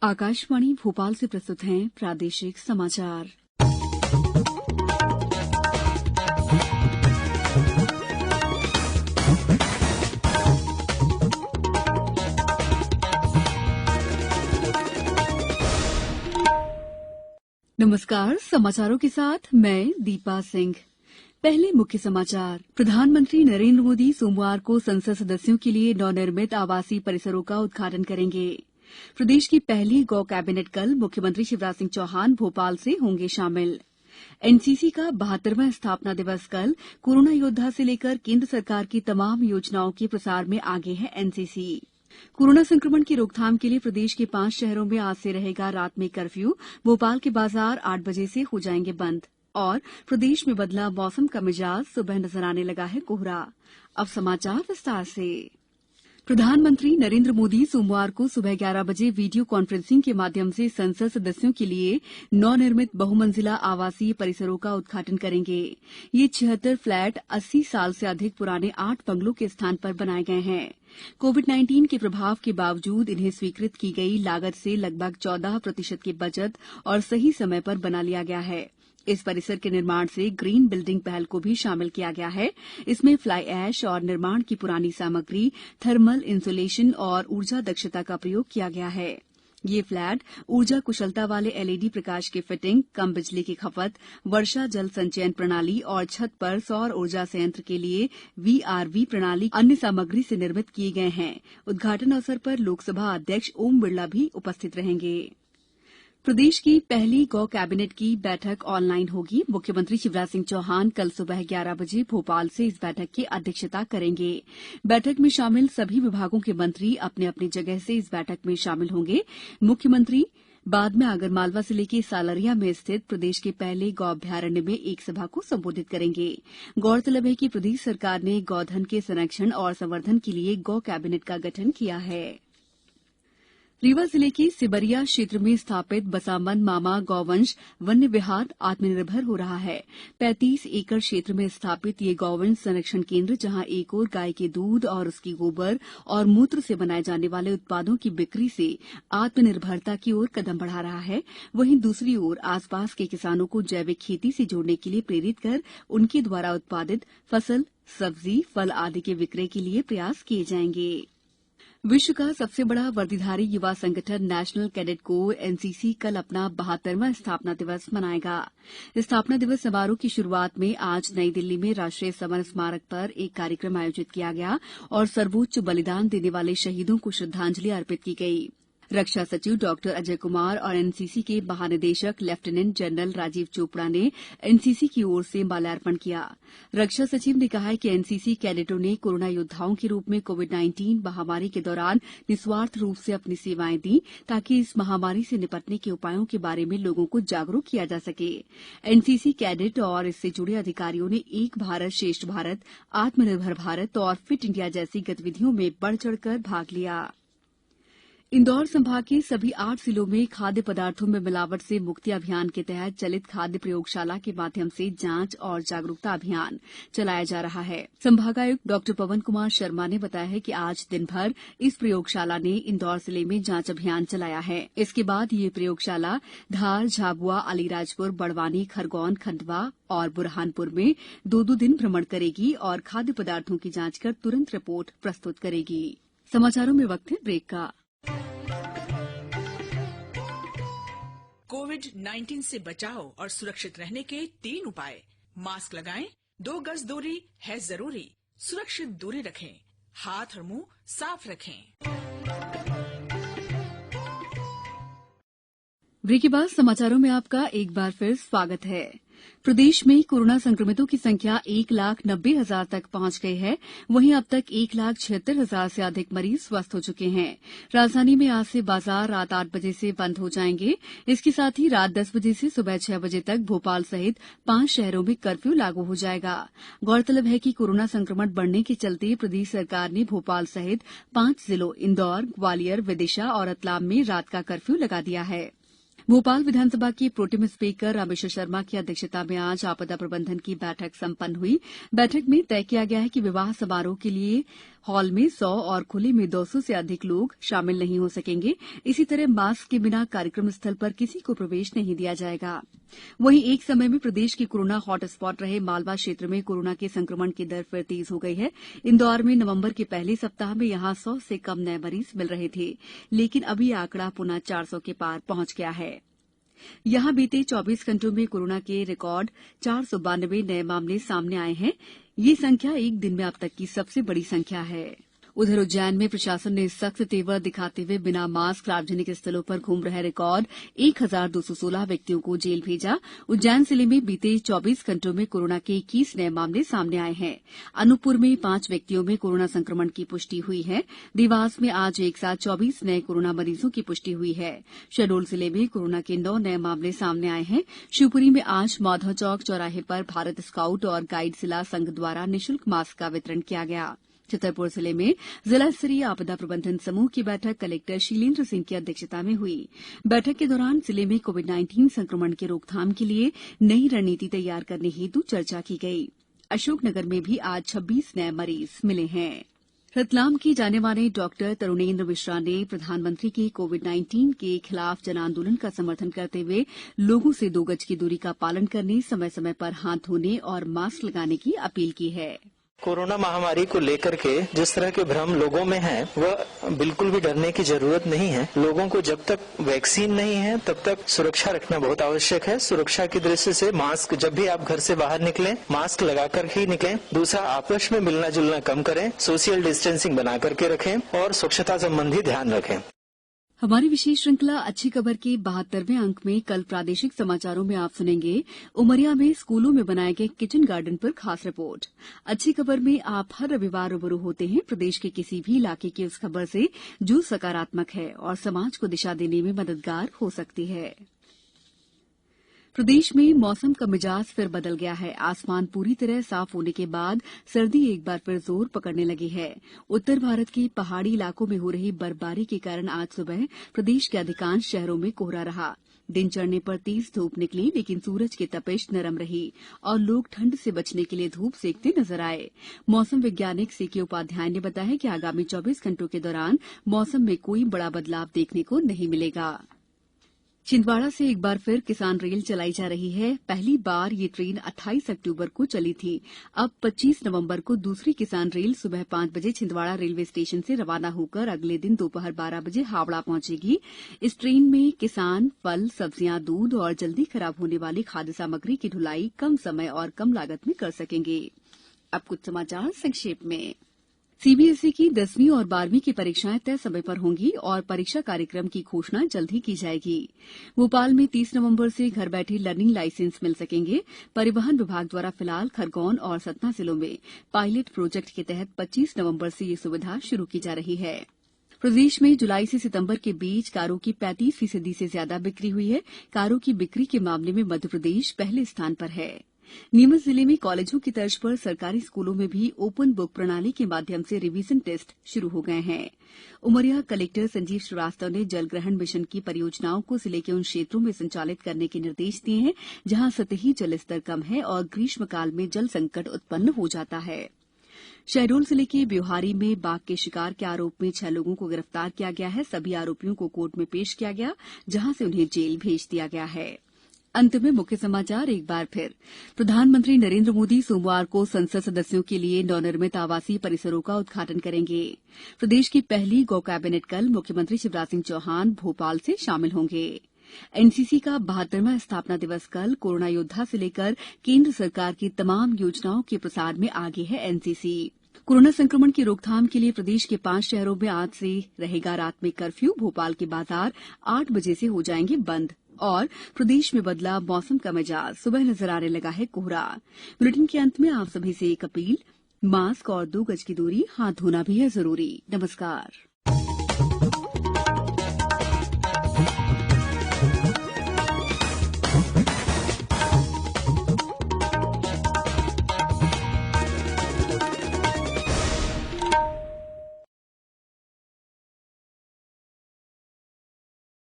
आकाशवाणी भोपाल से प्रस्तुत हैं प्रादेशिक समाचार। नमस्कार, समाचारों के साथ मैं दीपा सिंह। पहले मुख्य समाचार। प्रधानमंत्री नरेंद्र मोदी सोमवार को संसद सदस्यों के लिए नवनिर्मित आवासीय परिसरों का उद्घाटन करेंगे। प्रदेश की पहली गौ कैबिनेट कल मुख्यमंत्री शिवराज सिंह चौहान भोपाल से होंगे शामिल। एनसीसी का 72वां स्थापना दिवस कल। कोरोना योद्धा से लेकर केंद्र सरकार की तमाम योजनाओं के प्रसार में आगे है एनसीसी। कोरोना संक्रमण की रोकथाम के लिए प्रदेश के 5 शहरों में आज से रहेगा रात में कर्फ्यू। भोपाल के बाजार 8 बजे से हो जाएंगे बंद। और प्रदेश में बदला मौसम का मिजाज, सुबह नजर आने लगा है कोहरा। अब समाचार विस्तार से। प्रधानमंत्री नरेंद्र मोदी सोमवार को सुबह 11 बजे वीडियो कॉन्फ्रेंसिंग के माध्यम से संसद सदस्यों के लिए नवनिर्मित बहुमंजिला आवासीय परिसरों का उद्घाटन करेंगे। ये 76 फ्लैट 80 साल से अधिक पुराने 8 बंगलों के स्थान पर बनाए गए हैं। कोविड-19 के प्रभाव के बावजूद इन्हें स्वीकृत की गई लागत से लगभग 14% की बचत और सही समय पर बना लिया गया है। इस परिसर के निर्माण से ग्रीन बिल्डिंग पहल को भी शामिल किया गया है। इसमें फ्लाई ऐश और निर्माण की पुरानी सामग्री, थर्मल इंसुलेशन और ऊर्जा दक्षता का प्रयोग किया गया है। ये फ्लैट ऊर्जा कुशलता वाले एलईडी प्रकाश की फिटिंग, कम बिजली की खपत, वर्षा जल संचयन प्रणाली और छत पर सौर ऊर्जा संयंत्र के लिए वीआरवी प्रणाली अन्य सामग्री से निर्मित किए गए हैं। उद्घाटन अवसर पर लोकसभा अध्यक्ष ओम बिरला भी उपस्थित रहेंगे। प्रदेश की पहली गौ कैबिनेट की बैठक ऑनलाइन होगी। मुख्यमंत्री शिवराज सिंह चौहान कल सुबह 11 बजे भोपाल से इस बैठक की अध्यक्षता करेंगे। बैठक में शामिल सभी विभागों के मंत्री अपनी अपनी जगह से इस बैठक में शामिल होंगे। मुख्यमंत्री बाद में आगरमालवा जिले के सालरिया में स्थित प्रदेश के पहले गौ अभ्यारण्य में एक सभा को संबोधित करेंगे। गौरतलब है कि प्रदेश सरकार ने गौधन के संरक्षण और संवर्धन के लिए गौ कैबिनेट का गठन किया है। रीवा जिले के सिबरिया क्षेत्र में स्थापित बसामन मामा गौवंश वन्य विहार आत्मनिर्भर हो रहा है। 35 एकड़ क्षेत्र में स्थापित ये गौवंश संरक्षण केंद्र, जहां एक ओर गाय के दूध और उसकी गोबर और मूत्र से बनाए जाने वाले उत्पादों की बिक्री से आत्मनिर्भरता की ओर कदम बढ़ा रहा है, वहीं दूसरी ओर आसपास के किसानों को जैविक खेती से जोड़ने के लिए प्रेरित कर उनके द्वारा उत्पादित फसल, सब्जी, फल आदि के विक्रय के लिए प्रयास किए जाएंगे। विश्व का सबसे बड़ा वर्दीधारी युवा संगठन नेशनल कैडेट कोर एनसीसी कल अपना 72वां स्थापना दिवस मनाएगा। स्थापना दिवस समारोह की शुरुआत में आज नई दिल्ली में राष्ट्रीय समर स्मारक पर एक कार्यक्रम आयोजित किया गया और सर्वोच्च बलिदान देने वाले शहीदों को श्रद्धांजलि अर्पित की गई। रक्षा सचिव डॉक्टर अजय कुमार और एनसीसी के महानिदेशक लेफ्टिनेंट जनरल राजीव चोपड़ा ने एनसीसी की ओर से माल्यार्पण किया। रक्षा सचिव ने कहा कि एनसीसी कैडेटों ने कोरोना योद्धाओं के रूप में कोविड-19 महामारी के दौरान निस्वार्थ रूप से अपनी सेवाएं दी, ताकि इस महामारी से निपटने के उपायों के बारे में लोगों को जागरूक किया जा सके। एनसीसी कैडेट और इससे जुड़े अधिकारियों ने एक भारत श्रेष्ठ भारत, आत्मनिर्भर भारत और फिट इंडिया जैसी गतिविधियों में बढ़ चढ़कर भाग लिया। इंदौर संभाग के सभी 8 जिलों में खाद्य पदार्थों में मिलावट से मुक्ति अभियान के तहत चलित खाद्य प्रयोगशाला के माध्यम से जांच और जागरूकता अभियान चलाया जा रहा है। संभागायुक्त डॉ पवन कुमार शर्मा ने बताया है कि आज दिन भर इस प्रयोगशाला ने इंदौर जिले में जांच अभियान चलाया है। इसके बाद ये प्रयोगशाला धार, झाबुआ, अलीराजपुर, बड़वानी, खरगोन, खंडवा और बुरहानपुर में 2-2 दिन भ्रमण करेगी और खाद्य पदार्थों की जांच कर तुरंत रिपोर्ट प्रस्तुत करेगी। समाचारों में वक्त है ब्रेक का। कोविड-19 से बचाव और सुरक्षित रहने के 3 उपाय। मास्क लगाएं, 2 गज दूरी है जरूरी, सुरक्षित दूरी रखें, हाथ और मुंह साफ रखें। ब्रेक के बाद समाचारों में आपका एक बार फिर स्वागत है। प्रदेश में कोरोना संक्रमितों की संख्या 1,90,000 तक पहुंच गई है। वहीं अब तक 1,76,000 से अधिक मरीज स्वस्थ हो चुके हैं। राजधानी में आज से बाजार रात 8 बजे से बंद हो जाएंगे। इसके साथ ही रात 10 बजे से सुबह 6 बजे तक भोपाल सहित 5 शहरों में कर्फ्यू लागू हो जाएगा। गौरतलब है कि कोरोना संक्रमण बढ़ने के चलते प्रदेश सरकार ने भोपाल सहित 5 जिलों इंदौर, ग्वालियर, विदिशा और रतलाम में रात का कर्फ्यू लगा दिया है। भोपाल विधानसभा के प्रोटेम स्पीकर रामेश्वर शर्मा की अध्यक्षता में आज आपदा प्रबंधन की बैठक संपन्न हुई। बैठक में तय किया गया है कि विवाह समारोह के लिए हॉल में 100 और खुले में 200 से अधिक लोग शामिल नहीं हो सकेंगे। इसी तरह मास्क के बिना कार्यक्रम स्थल पर किसी को प्रवेश नहीं दिया जाएगा। वहीं एक समय में प्रदेश के कोरोना हॉटस्पॉट रहे मालवा क्षेत्र में कोरोना के संक्रमण की दर फिर तेज हो गई है। इंदौर में नवंबर के पहले सप्ताह में यहां 100 से कम नए मरीज मिल रहे थे, लेकिन अभी आंकड़ा पुनः 400 के पार पहुंच गया है। यहां बीते 24 घंटों में कोरोना के रिकॉर्ड 492 नए मामले सामने आए हैं। ये संख्या एक दिन में अब तक की सबसे बड़ी संख्या है। उधर उज्जैन में प्रशासन ने सख्त तेवर दिखाते हुए बिना मास्क सार्वजनिक स्थलों पर घूम रहे रिकॉर्ड 1216 व्यक्तियों को जेल भेजा। उज्जैन जिले में बीते 24 घंटों में कोरोना के 21 नए मामले सामने आए हैं। अनूपपुर में 5 व्यक्तियों में कोरोना संक्रमण की पुष्टि हुई है। देवास में आज एक साथ 24 नए कोरोना मरीजों की पुष्टि हुई है। शहडोल जिले में कोरोना के 9 नए मामले सामने आए हैं। शिवपुरी में आज माधव चौक चौराहे पर भारत स्काउट और गाइड जिला संघ द्वारा निःशुल्क मास्क का वितरण किया गया। छतरपुर जिले में जिला स्तरीय आपदा प्रबंधन समूह की बैठक कलेक्टर शीलेन्द्र सिंह की अध्यक्षता में हुई। बैठक के दौरान जिले में कोविड-19 संक्रमण के रोकथाम के लिए नई रणनीति तैयार करने हेतु चर्चा की गई। अशोकनगर में भी आज 26 नए मरीज मिले हैं। रतलाम के जाने माने डॉक्टर तरुणेंद्र मिश्रा ने प्रधानमंत्री के कोविड-19 के खिलाफ जन आंदोलन का समर्थन करते हुए लोगों से 2 गज की दूरी का पालन करने, समय समय पर हाथ धोने और मास्क लगाने की अपील की है। कोरोना महामारी को लेकर के जिस तरह के भ्रम लोगों में है वह बिल्कुल भी डरने की जरूरत नहीं है। लोगों को जब तक वैक्सीन नहीं है तब तक सुरक्षा रखना बहुत आवश्यक है। सुरक्षा की दृष्टि से मास्क, जब भी आप घर से बाहर निकलें मास्क लगाकर ही निकलें। दूसरा, आपस में मिलना जुलना कम करें, सोशल डिस्टेंसिंग बना करके रखें और स्वच्छता संबंधी ध्यान रखें। हमारी विशेष श्रृंखला अच्छी खबर के 72वें अंक में कल प्रादेशिक समाचारों में आप सुनेंगे उमरिया में स्कूलों में बनाए गए किचन गार्डन पर खास रिपोर्ट। अच्छी खबर में आप हर रविवार रूबरू होते हैं प्रदेश के किसी भी इलाके की उस खबर से जो सकारात्मक है और समाज को दिशा देने में मददगार हो सकती है। प्रदेश में मौसम का मिजाज फिर बदल गया है। आसमान पूरी तरह साफ होने के बाद सर्दी एक बार फिर जोर पकड़ने लगी है। उत्तर भारत के पहाड़ी इलाकों में हो रही बर्फबारी के कारण आज सुबह प्रदेश के अधिकांश शहरों में कोहरा रहा। दिन चढ़ने पर तेज धूप निकली, लेकिन सूरज की तपिश नरम रही और लोग ठंड से बचने के लिए धूप सेकते नजर आए। मौसम वैज्ञानिक सीके उपाध्याय ने बताया कि आगामी 24 घंटों के दौरान मौसम में कोई बड़ा बदलाव देखने को नहीं मिलेगा। छिंदवाड़ा से एक बार फिर किसान रेल चलाई जा रही है। पहली बार ये ट्रेन 28 अक्टूबर को चली थी। अब 25 नवंबर को दूसरी किसान रेल सुबह 5 बजे छिंदवाड़ा रेलवे स्टेशन से रवाना होकर अगले दिन दोपहर 12 बजे हावड़ा पहुंचेगी। इस ट्रेन में किसान फल, सब्जियां, दूध और जल्दी खराब होने वाली खाद्य सामग्री की ढुलाई कम समय और कम लागत में कर सकेंगे। अब कुछ समाचार संक्षेप में। सीबीएसई की 10वीं और 12वीं की परीक्षाएं तय समय पर होंगी और परीक्षा कार्यक्रम की घोषणा जल्द ही की जाएगी। भोपाल में 30 नवंबर से घर बैठे लर्निंग लाइसेंस मिल सकेंगे। परिवहन विभाग द्वारा फिलहाल खरगोन और सतना जिलों में पायलट प्रोजेक्ट के तहत 25 नवंबर से ये सुविधा शुरू की जा रही है। प्रदेश में जुलाई से सितंबर के बीच कारों की 35% से ज्यादा बिक्री हुई है। कारों की बिक्री के मामले में मध्यप्रदेश पहले स्थान पर है। नीमच जिले में कॉलेजों की तर्ज पर सरकारी स्कूलों में भी ओपन बुक प्रणाली के माध्यम से रिवीजन टेस्ट शुरू हो गए हैं। उमरिया कलेक्टर संजीव श्रीवास्तव ने जल ग्रहण मिशन की परियोजनाओं को जिले के उन क्षेत्रों में संचालित करने के निर्देश दिए हैं जहां सतही जल स्तर कम है और ग्रीष्मकाल में जल संकट उत्पन्न हो जाता है। शहडोल जिले के ब्योहारी में बाघ के शिकार के आरोप में 6 लोगों को गिरफ्तार किया गया है। सभी आरोपियों को कोर्ट में पेश किया गया, जहां से उन्हें जेल भेज दिया गया है। अंत में मुख्य समाचार एक बार फिर। प्रधानमंत्री नरेंद्र मोदी सोमवार को संसद सदस्यों के लिए नवनिर्मित आवासीय परिसरों का उद्घाटन करेंगे। प्रदेश की पहली गौ कैबिनेट कल मुख्यमंत्री शिवराज सिंह चौहान भोपाल से शामिल होंगे। एनसीसी का 72वां स्थापना दिवस कल। कोरोना योद्धा से लेकर केंद्र सरकार की तमाम योजनाओं के प्रसार में आगे है एनसीसी। कोरोना संक्रमण की रोकथाम के लिए प्रदेश के 5 शहरों में आज से रहेगा रात में कर्फ्यू। भोपाल के बाजार 8 बजे से हो जाएंगे बंद। और प्रदेश में बदला मौसम का मिजाज, सुबह नजर आने लगा है कोहरा। बुलेटिन के अंत में आप सभी से एक अपील, मास्क और 2 गज की दूरी, हाथ धोना भी है जरूरी। नमस्कार।